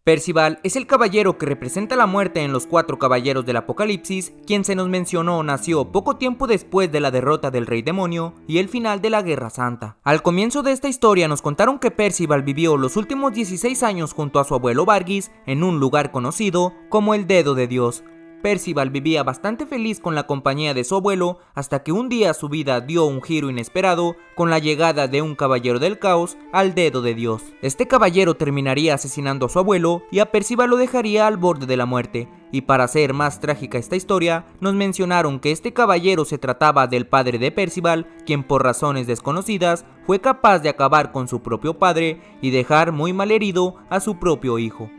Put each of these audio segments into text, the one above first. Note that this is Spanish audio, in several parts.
Percival es el caballero que representa la muerte en los 4 caballeros del Apocalipsis, quien se nos mencionó nació poco tiempo después de la derrota del Rey Demonio y el final de la Guerra Santa. Al comienzo de esta historia nos contaron que Percival vivió los últimos 16 años junto a su abuelo Varghis en un lugar conocido como el Dedo de Dios. Percival vivía bastante feliz con la compañía de su abuelo hasta que un día su vida dio un giro inesperado con la llegada de un caballero del caos al Dedo de Dios. Este caballero terminaría asesinando a su abuelo y a Percival lo dejaría al borde de la muerte. Y para hacer más trágica esta historia, nos mencionaron que este caballero se trataba del padre de Percival, quien por razones desconocidas fue capaz de acabar con su propio padre y dejar muy malherido a su propio hijo.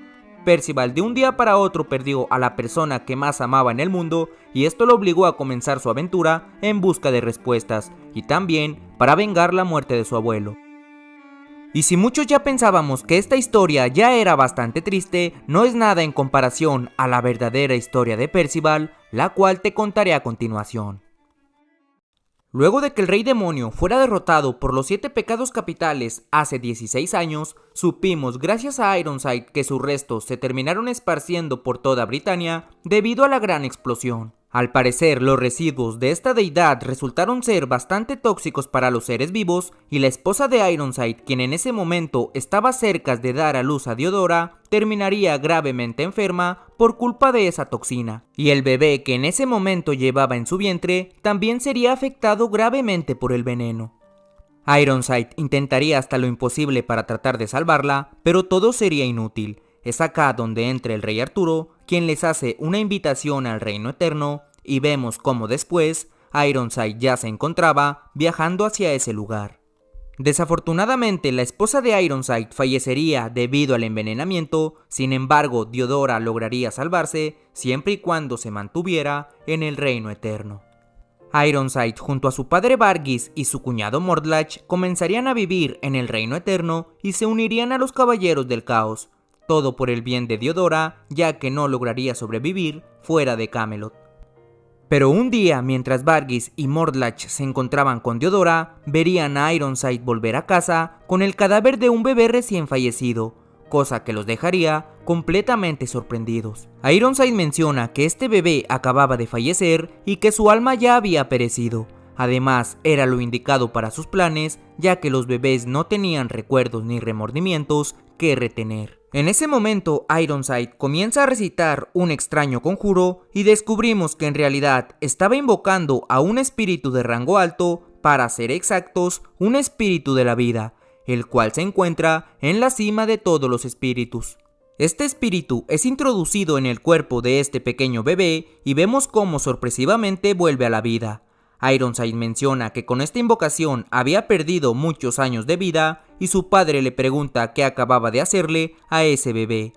Percival de un día para otro perdió a la persona que más amaba en el mundo y esto lo obligó a comenzar su aventura en busca de respuestas y también para vengar la muerte de su abuelo. Y si muchos ya pensábamos que esta historia ya era bastante triste, no es nada en comparación a la verdadera historia de Percival, la cual te contaré a continuación. Luego de que el Rey Demonio fuera derrotado por los 7 pecados capitales hace 16 años, supimos gracias a Ironside que sus restos se terminaron esparciendo por toda Britania debido a la gran explosión. Al parecer, los residuos de esta deidad resultaron ser bastante tóxicos para los seres vivos y la esposa de Ironside, quien en ese momento estaba cerca de dar a luz a Diodora, terminaría gravemente enferma por culpa de esa toxina. Y el bebé que en ese momento llevaba en su vientre también sería afectado gravemente por el veneno. Ironside intentaría hasta lo imposible para tratar de salvarla, pero todo sería inútil. Es acá donde entra el rey Arturo, quien les hace una invitación al reino eterno y vemos cómo después Ironside ya se encontraba viajando hacia ese lugar. Desafortunadamente la esposa de Ironside fallecería debido al envenenamiento, sin embargo Diodora lograría salvarse siempre y cuando se mantuviera en el reino eterno. Ironside junto a su padre Varghis y su cuñado Mordlach comenzarían a vivir en el reino eterno y se unirían a los caballeros del caos. Todo por el bien de Diodora, ya que no lograría sobrevivir fuera de Camelot. Pero un día, mientras Varghis y Mordlach se encontraban con Diodora, verían a Ironside volver a casa con el cadáver de un bebé recién fallecido, cosa que los dejaría completamente sorprendidos. Ironside menciona que este bebé acababa de fallecer y que su alma ya había perecido. Además, era lo indicado para sus planes, ya que los bebés no tenían recuerdos ni remordimientos que retener. En ese momento, Ironside comienza a recitar un extraño conjuro y descubrimos que en realidad estaba invocando a un espíritu de rango alto, para ser exactos, un espíritu de la vida, el cual se encuentra en la cima de todos los espíritus. Este espíritu es introducido en el cuerpo de este pequeño bebé y vemos cómo sorpresivamente vuelve a la vida. Ironside menciona que con esta invocación había perdido muchos años de vida y su padre le pregunta qué acababa de hacerle a ese bebé.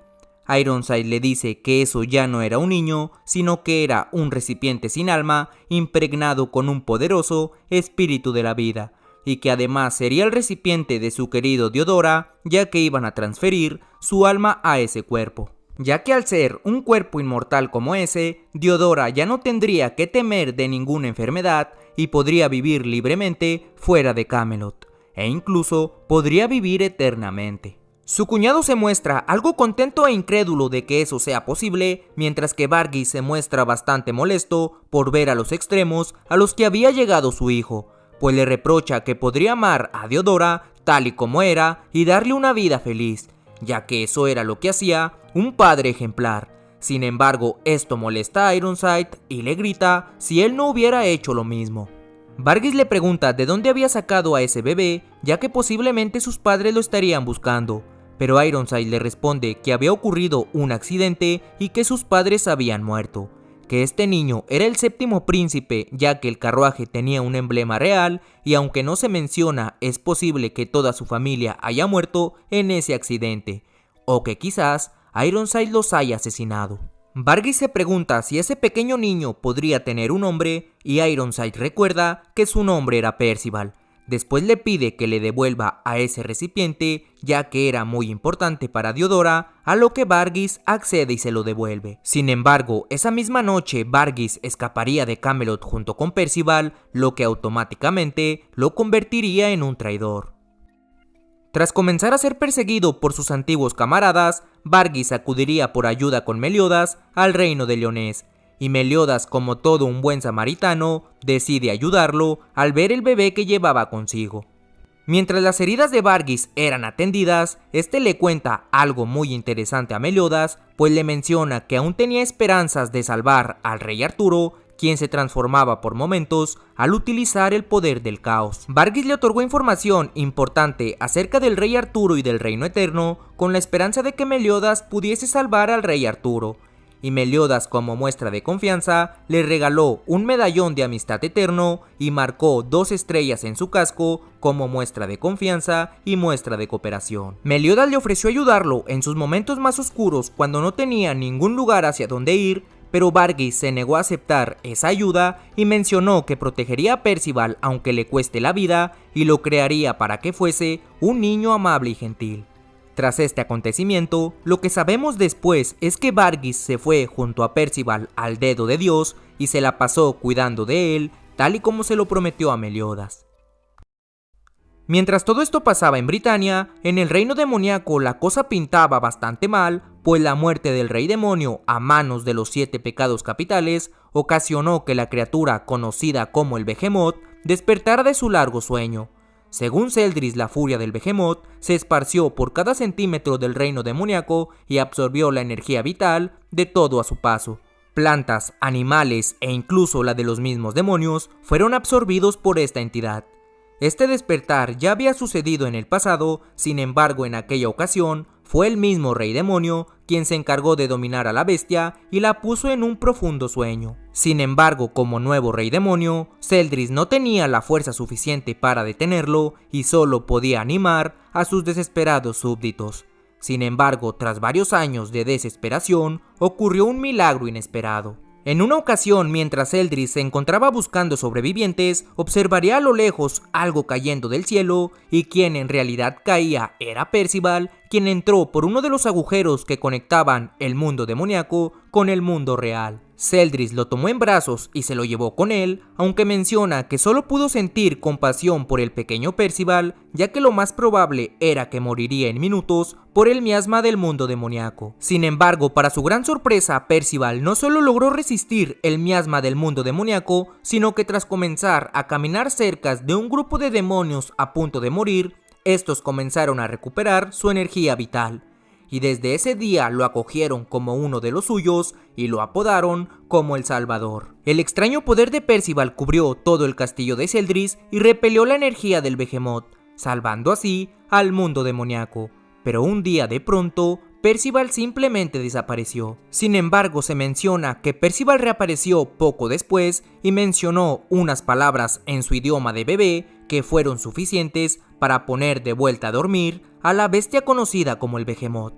Ironside le dice que eso ya no era un niño, sino que era un recipiente sin alma impregnado con un poderoso espíritu de la vida, y que además sería el recipiente de su querido Diodora, ya que iban a transferir su alma a ese cuerpo. Ya que al ser un cuerpo inmortal como ese, Diodora ya no tendría que temer de ninguna enfermedad y podría vivir libremente fuera de Camelot, e incluso podría vivir eternamente. Su cuñado se muestra algo contento e incrédulo de que eso sea posible, mientras que Varghis se muestra bastante molesto por ver a los extremos a los que había llegado su hijo, pues le reprocha que podría amar a Diodora tal y como era y darle una vida feliz, ya que eso era lo que hacía un padre ejemplar. Sin embargo, esto molesta a Ironside y le grita si él no hubiera hecho lo mismo. Varghis le pregunta de dónde había sacado a ese bebé, ya que posiblemente sus padres lo estarían buscando, pero Ironside le responde que había ocurrido un accidente y que sus padres habían muerto, que este niño era el 7º príncipe, ya que el carruaje tenía un emblema real y aunque no se menciona, es posible que toda su familia haya muerto en ese accidente, o que quizás Ironside los haya asesinado. Varghis se pregunta si ese pequeño niño podría tener un nombre y Ironside recuerda que su nombre era Percival. Después le pide que le devuelva a ese recipiente, ya que era muy importante para Diodora, a lo que Varghis accede y se lo devuelve. Sin embargo, esa misma noche Varghis escaparía de Camelot junto con Percival, lo que automáticamente lo convertiría en un traidor. Tras comenzar a ser perseguido por sus antiguos camaradas, Varghis acudiría por ayuda con Meliodas al reino de Leonés, y Meliodas, como todo un buen samaritano, decide ayudarlo al ver el bebé que llevaba consigo. Mientras las heridas de Varghis eran atendidas, este le cuenta algo muy interesante a Meliodas, pues le menciona que aún tenía esperanzas de salvar al rey Arturo, quien se transformaba por momentos al utilizar el poder del caos. Varghis le otorgó información importante acerca del rey Arturo y del reino eterno, con la esperanza de que Meliodas pudiese salvar al rey Arturo. Y Meliodas, como muestra de confianza, le regaló un medallón de amistad eterno y marcó 2 estrellas en su casco como muestra de confianza y muestra de cooperación. Meliodas le ofreció ayudarlo en sus momentos más oscuros cuando no tenía ningún lugar hacia donde ir, pero Varghis se negó a aceptar esa ayuda y mencionó que protegería a Percival aunque le cueste la vida y lo crearía para que fuese un niño amable y gentil. Tras este acontecimiento, lo que sabemos después es que Varghis se fue junto a Percival al dedo de Dios y se la pasó cuidando de él, tal y como se lo prometió a Meliodas. Mientras todo esto pasaba en Britania, en el reino demoníaco la cosa pintaba bastante mal, pues la muerte del rey demonio a manos de los 7 pecados capitales ocasionó que la criatura conocida como el Behemoth despertara de su largo sueño. Según Celdris, la furia del Behemoth se esparció por cada centímetro del reino demoníaco y absorbió la energía vital de todo a su paso. Plantas, animales e incluso la de los mismos demonios fueron absorbidos por esta entidad. Este despertar ya había sucedido en el pasado, sin embargo en aquella ocasión fue el mismo rey demonio quien se encargó de dominar a la bestia y la puso en un profundo sueño. Sin embargo, como nuevo rey demonio, Celdris no tenía la fuerza suficiente para detenerlo y solo podía animar a sus desesperados súbditos. Sin embargo, tras varios años de desesperación, ocurrió un milagro inesperado. En una ocasión, mientras Celdris se encontraba buscando sobrevivientes, observaría a lo lejos algo cayendo del cielo, y quien en realidad caía era Percival, quien entró por uno de los agujeros que conectaban el mundo demoníaco con el mundo real. Celdris lo tomó en brazos y se lo llevó con él, aunque menciona que solo pudo sentir compasión por el pequeño Percival, ya que lo más probable era que moriría en minutos por el miasma del mundo demoníaco. Sin embargo, para su gran sorpresa, Percival no solo logró resistir el miasma del mundo demoníaco, sino que tras comenzar a caminar cerca de un grupo de demonios a punto de morir, estos comenzaron a recuperar su energía vital. Y desde ese día lo acogieron como uno de los suyos y lo apodaron como el Salvador. El extraño poder de Percival cubrió todo el castillo de Celdris y repelió la energía del Behemoth, salvando así al mundo demoníaco. Pero un día de pronto, Percival simplemente desapareció. Sin embargo, se menciona que Percival reapareció poco después y mencionó unas palabras en su idioma de bebé que fueron suficientes para poner de vuelta a dormir a la bestia conocida como el Behemoth.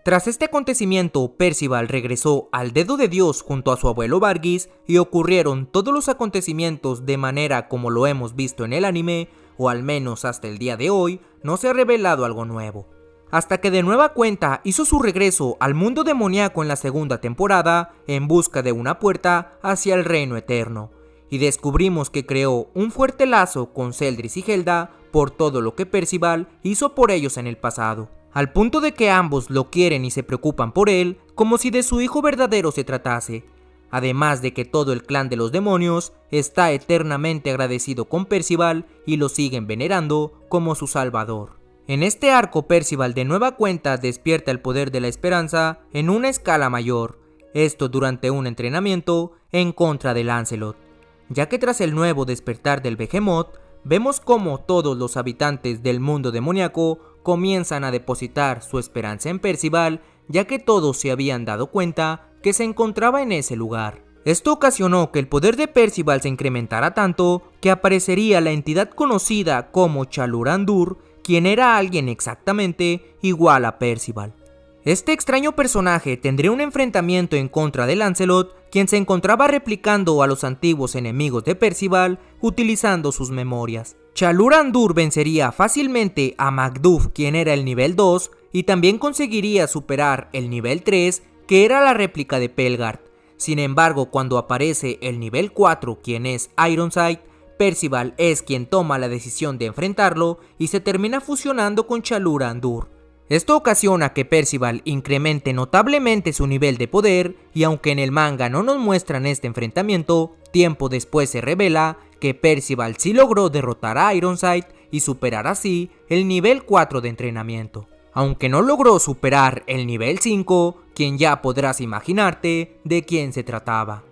Tras este acontecimiento, Percival regresó al dedo de Dios junto a su abuelo Varghis y ocurrieron todos los acontecimientos de manera como lo hemos visto en el anime, o al menos hasta el día de hoy no se ha revelado algo nuevo. Hasta que de nueva cuenta hizo su regreso al mundo demoníaco en la segunda temporada en busca de una puerta hacia el reino eterno, y descubrimos que creó un fuerte lazo con Celdris y Helda por todo lo que Percival hizo por ellos en el pasado, al punto de que ambos lo quieren y se preocupan por él como si de su hijo verdadero se tratase, además de que todo el clan de los demonios está eternamente agradecido con Percival y lo siguen venerando como su salvador. En este arco, Percival de nueva cuenta despierta el poder de la esperanza en una escala mayor, esto durante un entrenamiento en contra de Lancelot, ya que tras el nuevo despertar del Behemoth, vemos cómo todos los habitantes del mundo demoníaco comienzan a depositar su esperanza en Percival, ya que todos se habían dado cuenta que se encontraba en ese lugar. Esto ocasionó que el poder de Percival se incrementara tanto que aparecería la entidad conocida como Chalurandur, quien era alguien exactamente igual a Percival. Este extraño personaje tendría un enfrentamiento en contra de Lancelot, quien se encontraba replicando a los antiguos enemigos de Percival utilizando sus memorias. Chalurandur vencería fácilmente a Macduff, quien era el nivel 2, y también conseguiría superar el nivel 3, que era la réplica de Pelgard. Sin embargo, cuando aparece el nivel 4, quien es Ironside, Percival es quien toma la decisión de enfrentarlo y se termina fusionando con Chalura Andur. Esto ocasiona que Percival incremente notablemente su nivel de poder, y aunque en el manga no nos muestran este enfrentamiento, tiempo después se revela que Percival sí logró derrotar a Ironside y superar así el nivel 4 de entrenamiento. Aunque no logró superar el nivel 5, quien ya podrás imaginarte de quién se trataba.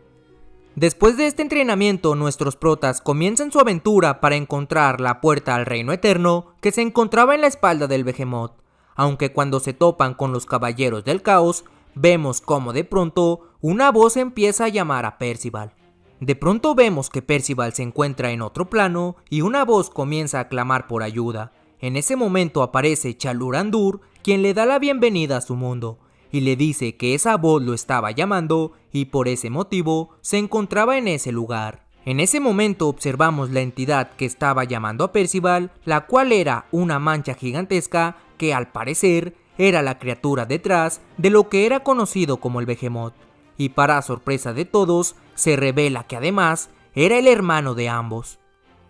Después de este entrenamiento, nuestros protas comienzan su aventura para encontrar la puerta al reino eterno que se encontraba en la espalda del Behemoth. Aunque cuando se topan con los caballeros del caos, vemos como de pronto una voz empieza a llamar a Percival. De pronto vemos que Percival se encuentra en otro plano y una voz comienza a clamar por ayuda. En ese momento aparece Chalura Andur, quien le da la bienvenida a su mundo, y le dice que esa voz lo estaba llamando y por ese motivo se encontraba en ese lugar. En ese momento observamos la entidad que estaba llamando a Percival, la cual era una mancha gigantesca que al parecer era la criatura detrás de lo que era conocido como el Behemoth, y para sorpresa de todos, se revela que además era el hermano de ambos.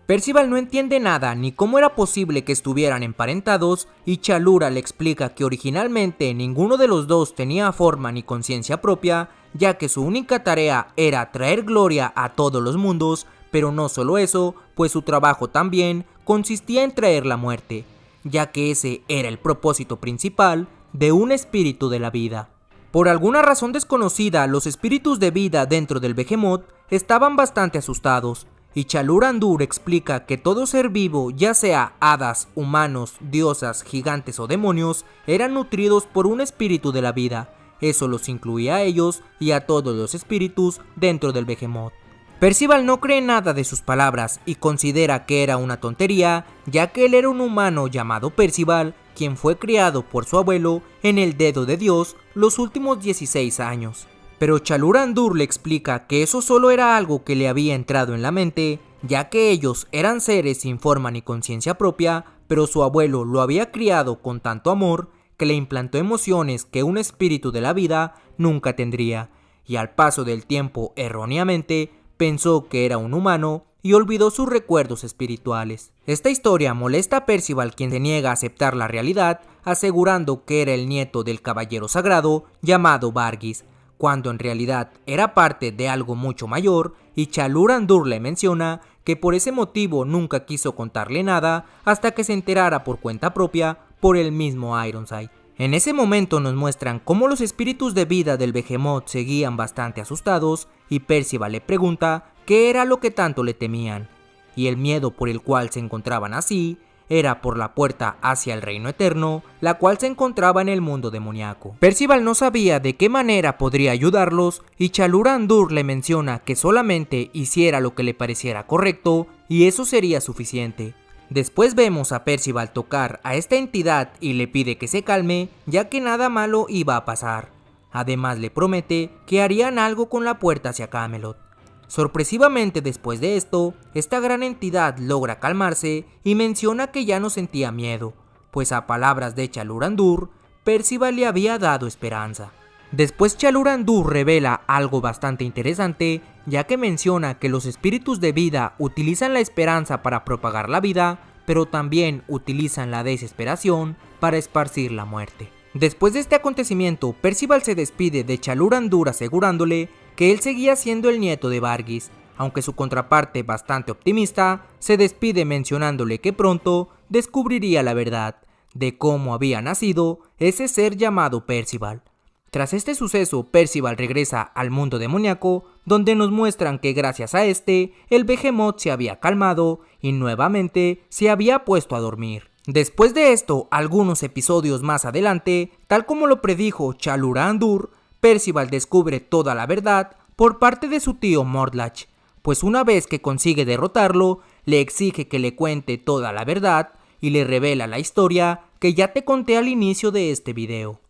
Percival no entiende nada ni cómo era posible que estuvieran emparentados, y Chalura le explica que originalmente ninguno de los dos tenía forma ni conciencia propia, ya que su única tarea era traer gloria a todos los mundos, pero no solo eso, pues su trabajo también consistía en traer la muerte, ya que ese era el propósito principal de un espíritu de la vida. Por alguna razón desconocida, los espíritus de vida dentro del Behemoth estaban bastante asustados, y Chalura Andur explica que todo ser vivo, ya sea hadas, humanos, diosas, gigantes o demonios, eran nutridos por un espíritu de la vida. Eso los incluía a ellos y a todos los espíritus dentro del Behemoth. Percival no cree nada de sus palabras y considera que era una tontería, ya que él era un humano llamado Percival, quien fue criado por su abuelo en el dedo de Dios los últimos 16 años. Pero Chalura Andur le explica que eso solo era algo que le había entrado en la mente, ya que ellos eran seres sin forma ni conciencia propia, pero su abuelo lo había criado con tanto amor que le implantó emociones que un espíritu de la vida nunca tendría, y al paso del tiempo erróneamente pensó que era un humano y olvidó sus recuerdos espirituales. Esta historia molesta a Percival, quien se niega a aceptar la realidad, asegurando que era el nieto del caballero sagrado llamado Varghis, cuando en realidad era parte de algo mucho mayor, y Chalura Andur le menciona que por ese motivo nunca quiso contarle nada hasta que se enterara por cuenta propia por el mismo Ironside. En ese momento nos muestran cómo los espíritus de vida del Behemoth seguían bastante asustados, y Percival le pregunta qué era lo que tanto le temían, y el miedo por el cual se encontraban así era por la puerta hacia el reino eterno, la cual se encontraba en el mundo demoníaco. Percival no sabía de qué manera podría ayudarlos, y Chalura Andur le menciona que solamente hiciera lo que le pareciera correcto y eso sería suficiente. Después vemos a Percival tocar a esta entidad y le pide que se calme, ya que nada malo iba a pasar. Además le promete que harían algo con la puerta hacia Camelot. Sorpresivamente después de esto, esta gran entidad logra calmarse y menciona que ya no sentía miedo, pues a palabras de Chalura Andur, Percival le había dado esperanza. Después Chalura Andur revela algo bastante interesante, ya que menciona que los espíritus de vida utilizan la esperanza para propagar la vida, pero también utilizan la desesperación para esparcir la muerte. Después de este acontecimiento, Percival se despide de Chalura Andur asegurándole que él seguía siendo el nieto de Varghis, aunque su contraparte, bastante optimista, se despide mencionándole que pronto descubriría la verdad de cómo había nacido ese ser llamado Percival. Tras este suceso, Percival regresa al mundo demoníaco, donde nos muestran que gracias a este, el Behemoth se había calmado y nuevamente se había puesto a dormir. Después de esto, algunos episodios más adelante, tal como lo predijo Chalura Andur, Percival descubre toda la verdad por parte de su tío Mortlach, pues una vez que consigue derrotarlo, le exige que le cuente toda la verdad y le revela la historia que ya te conté al inicio de este video.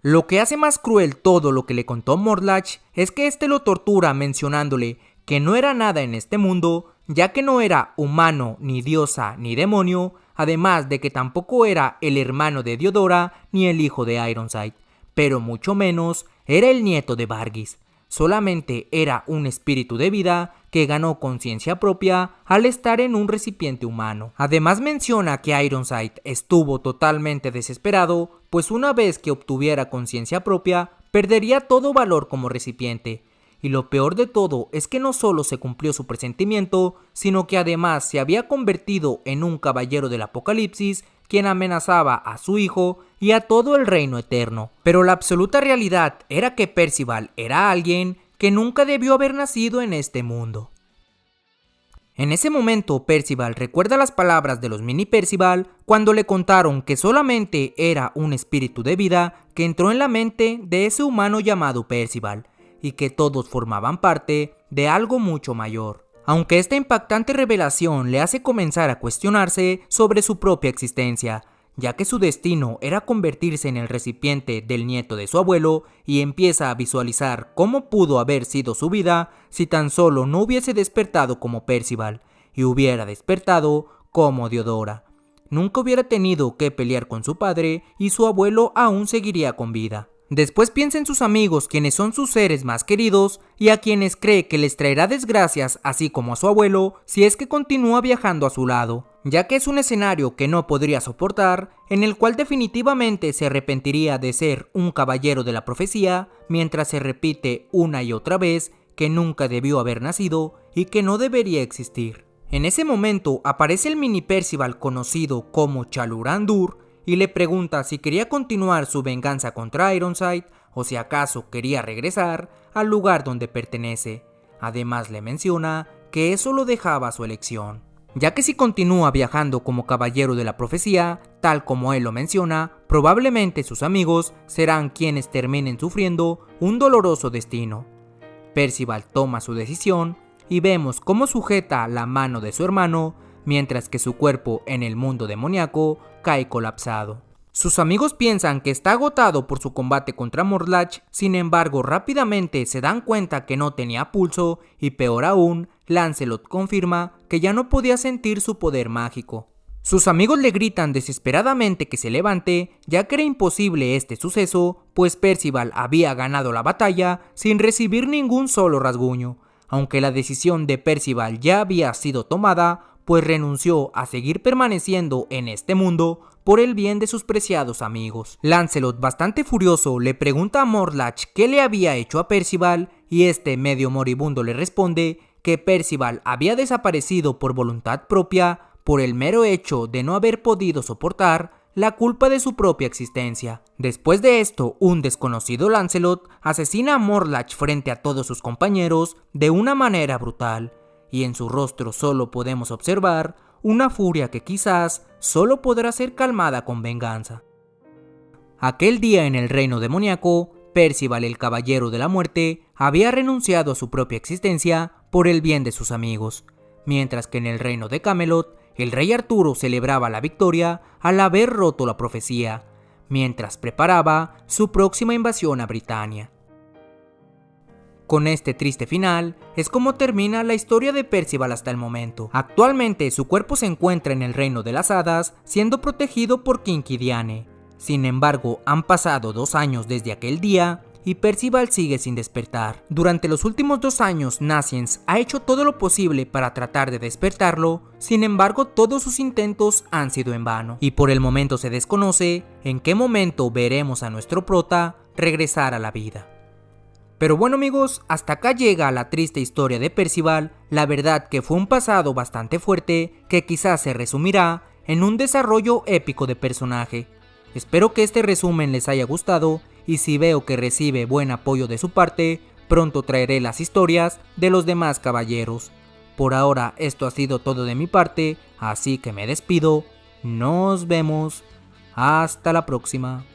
Lo que hace más cruel todo lo que le contó Mortlach es que este lo tortura mencionándole que no era nada en este mundo, ya que no era humano, ni diosa, ni demonio, además de que tampoco era el hermano de Diodora ni el hijo de Ironside, pero mucho menos era el nieto de Varghis. solamente era un espíritu de vida que ganó conciencia propia al estar en un recipiente humano. Además menciona que Ironside estuvo totalmente desesperado, pues una vez que obtuviera conciencia propia, perdería todo valor como recipiente. Y lo peor de todo es que no solo se cumplió su presentimiento, sino que además se había convertido en un caballero del apocalipsis, quien amenazaba a su hijo y a todo el reino eterno. Pero la absoluta realidad era que Percival era alguien que nunca debió haber nacido en este mundo. En ese momento, Percival recuerda las palabras de los mini Percival cuando le contaron que solamente era un espíritu de vida que entró en la mente de ese humano llamado Percival, y que todos formaban parte de algo mucho mayor. Aunque esta impactante revelación le hace comenzar a cuestionarse sobre su propia existencia, ya que su destino era convertirse en el recipiente del nieto de su abuelo, y empieza a visualizar cómo pudo haber sido su vida si tan solo no hubiese despertado como Percival, y hubiera despertado como Diodora. Nunca hubiera tenido que pelear con su padre y su abuelo aún seguiría con vida. Después piensa en sus amigos, quienes son sus seres más queridos y a quienes cree que les traerá desgracias, así como a su abuelo, si es que continúa viajando a su lado, ya que es un escenario que no podría soportar, en el cual definitivamente se arrepentiría de ser un caballero de la profecía, mientras se repite una y otra vez que nunca debió haber nacido y que no debería existir. En ese momento aparece el mini Percival conocido como Chalurandur, y le pregunta si quería continuar su venganza contra Ironside o si acaso quería regresar al lugar donde pertenece. Además le menciona que eso lo dejaba a su elección, ya que si continúa viajando como caballero de la profecía, tal como él lo menciona, probablemente sus amigos serán quienes terminen sufriendo un doloroso destino. Percival toma su decisión y vemos cómo sujeta la mano de su hermano, mientras que su cuerpo en el mundo demoníaco cae colapsado. Sus amigos piensan que está agotado por su combate contra Morlach, sin embargo rápidamente se dan cuenta que no tenía pulso y peor aún, Lancelot confirma que ya no podía sentir su poder mágico. Sus amigos le gritan desesperadamente que se levante, ya que era imposible este suceso, pues Percival había ganado la batalla sin recibir ningún solo rasguño, aunque la decisión de Percival ya había sido tomada, pues renunció a seguir permaneciendo en este mundo por el bien de sus preciados amigos. Lancelot, bastante furioso, le pregunta a Morlach qué le había hecho a Percival, y este medio moribundo le responde que Percival había desaparecido por voluntad propia por el mero hecho de no haber podido soportar la culpa de su propia existencia. Después de esto, un desconocido Lancelot asesina a Morlach frente a todos sus compañeros de una manera brutal, y en su rostro solo podemos observar una furia que quizás solo podrá ser calmada con venganza. Aquel día en el reino demoníaco, Percival, el caballero de la muerte, había renunciado a su propia existencia por el bien de sus amigos, mientras que en el reino de Camelot, el rey Arturo celebraba la victoria al haber roto la profecía, mientras preparaba su próxima invasión a Britania. Con este triste final, es como termina la historia de Percival hasta el momento. Actualmente su cuerpo se encuentra en el reino de las hadas, siendo protegido por Quinquiliane. Sin embargo, han pasado 2 años desde aquel día, y Percival sigue sin despertar. Durante los últimos 2 años, Nascience ha hecho todo lo posible para tratar de despertarlo, sin embargo todos sus intentos han sido en vano, y por el momento se desconoce en qué momento veremos a nuestro prota regresar a la vida. Pero bueno amigos, hasta acá llega la triste historia de Percival. La verdad que fue un pasado bastante fuerte que quizás se resumirá en un desarrollo épico de personaje. Espero que este resumen les haya gustado, y si veo que recibe buen apoyo de su parte, pronto traeré las historias de los demás caballeros. Por ahora esto ha sido todo de mi parte, así que me despido. Nos vemos. Hasta la próxima.